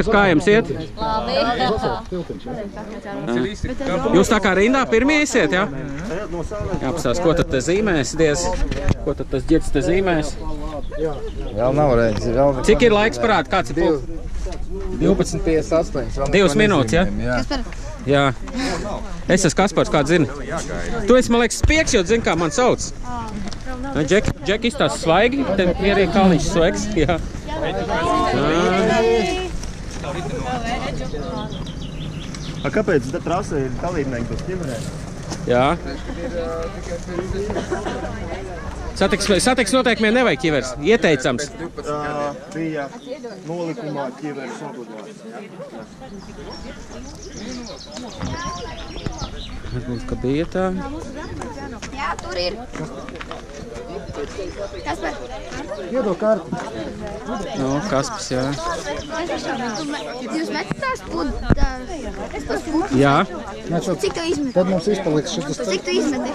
Čekas, kā jums iet? Jūs tā kā rindā pirmie esiet, jā? Jāpasās, ko tad te zīmēs, diez? Ko tad tas ģirds te zīmēs? Vēl nav reizes. Cik ir laiks parāda? Kāds ir pulks? 12:58. 2 minūtes, jā? Jā. Es esmu Kaspars, kāds zini? Tu esi, man liekas, Spiegs, jo zini, kā man sauc. Džek izstās svaigi, te mierīgi kāliņš svaigs, jā. Kāpēc trasē ir dalībnieki bez ķiverēm? Jā. Satiks noteikumiem nevajag ķivers. Ieteicams. Bija nolikumā ķiveres obligāti. Varbūt, ka bija tā. Jā, tur ir. Kaspar? Iedod karti. Nu, Kaspars, jā. Jūs metat tās pudas? Jā. Cik tu izmeti? Tad mums izpaliks šitas... Cik tu izmeti?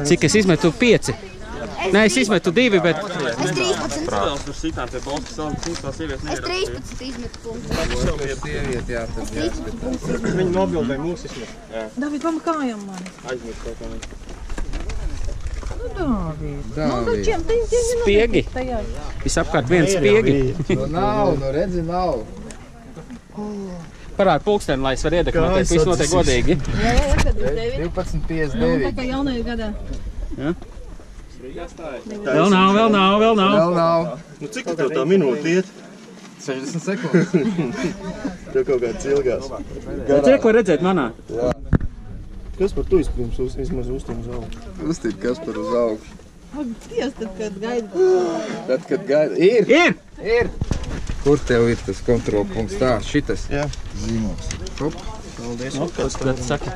Cik es izmetu? 5. Nē, es izmetu 2, bet... Es 13. Protams, tur sitām pie balstas savu sievietes Es 13 izmetu punktu. Sievieti, jā, tad jā. Viņi nobildēja mūsu izmet. David, pamakājam mani. Aizmirst kaut kā viņi. Dāvī. Spiegi. Visapkārt viens spiegi. Nu nav, nu redzi, nav. Parāda pulksteni, lai es var iedekmēt, viss notiek godīgi. 12:59. Kā jaunajā gadā. Vēl nav. Vēl nav. Nu cik tev tā minūte iet? 60 sekundes. Tev kaut kāds ilgās. Cik var redzēt manā? Jā. Kas par tu izpirms vismaz uztīm uz augšu? Uztīt Kaspar uz augšu. Ties, tad, kad gaida. Tad, kad gaida. Ir! Ir! Kur tev ir tas kontrolpunkts? Tā, šitas. Jā. Zīmols. Hop. Paldies. Kas tad saka?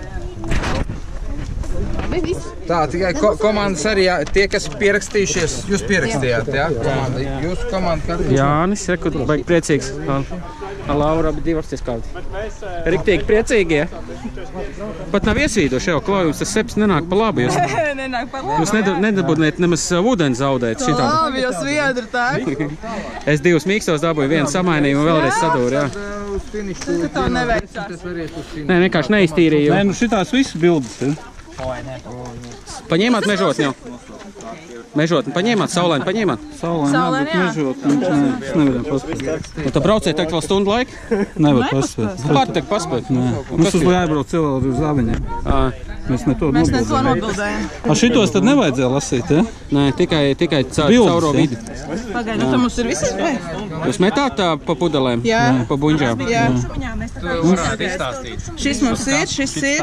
Tā, tikai komandas arī, jā, tie, kas pierakstījušies, jūs pierakstījāt, jā? Jūsu komanda katrs. Jānis, reku, baigi priecīgs. Laura, abi divi apsties kādi. Riktīgi priecīgi, ja? Pat nav iesvīdoši jau, Klau, jums tas seps nenāk pa labu. Nenāk par labu. Jūs nedabūdiniet nemaz ūdeni zaudēt šitā. Labi, jo sviedri tā. Es 2 mīkstos dabūju, vienu samainīju un vēlreiz sadūru, jā. Tā neveicās. Nē, vienkārši neiztīrīju. Nē, nu šitās visas bildes ir. Paņēmāt mežotni jau? Mežotni paņēmāt, saulaini paņēmāt? Saulaini, bet mežot, es nevaram paspēt. Un tad brauciet tagad vēl stundu laiku? Nevar paspēt. Kādu tagad paspēt? Mums uz jābrauc cilvēki uz Zaviņiem. Mēs ne to nobildējam. A šitos tad nevajadzēja lasīt, ja? Nē, tikai cauro vidi. Pagaid, nu tad mums ir visi vai? Jūs metāt pa pudelēm? Jā. Pa buņģām? Jā. Šis mums ir, šis ir.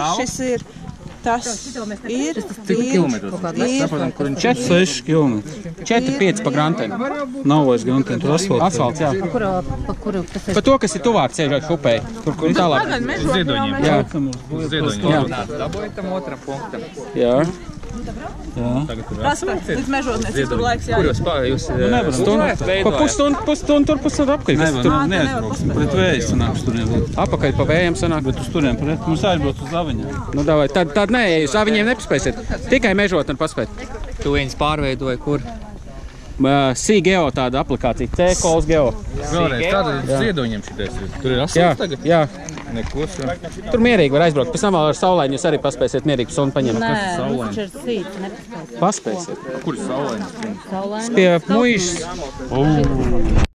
Tas ir. Cik kilometrus? 6 km. 4-5 pa grantēm. Nav vairs grantiem, tur asfalts. Asfalts, jā. Pa to, kas ir tuvāk ceļot upei. Tur, kur tālāk. Ziedoņiem. Jā. Ziedoņiem. Dabūjam otram punktam. Jā. Paspēc, līdz mežotniecības tur laiks jāiet. Kur jūs Pa pusstundu tur pusstundu apkaļ. Tur neaizbrauksim, pret vēju sanāks turiem. Apakaļ pa vējiem sanāk. Bet uz turiem pret, mums aizbrauc uz Zaviņiem. Nu, davai, tad nē, jūs Zaviņiem nepaspēsiet. Tikai mežotni paspēt. Tu viņus pārveidoji kur? C-Geo tāda aplikācija. C-Calls Geo. Vēlreiz, kāda ir Ziedoņiem šitais? Tur ir asfalts tagad? Jā. Neko šo. Tur mierīgi var aizbraukt. Pēc tam vēl ar saulaini jūs arī paspēsiet mierīgi sunu paņemt. Nē, mums taču ir sīts, nepaspēsiet. Paspēsiet. Kur ir saulaini? Saulaini. Pie muižas.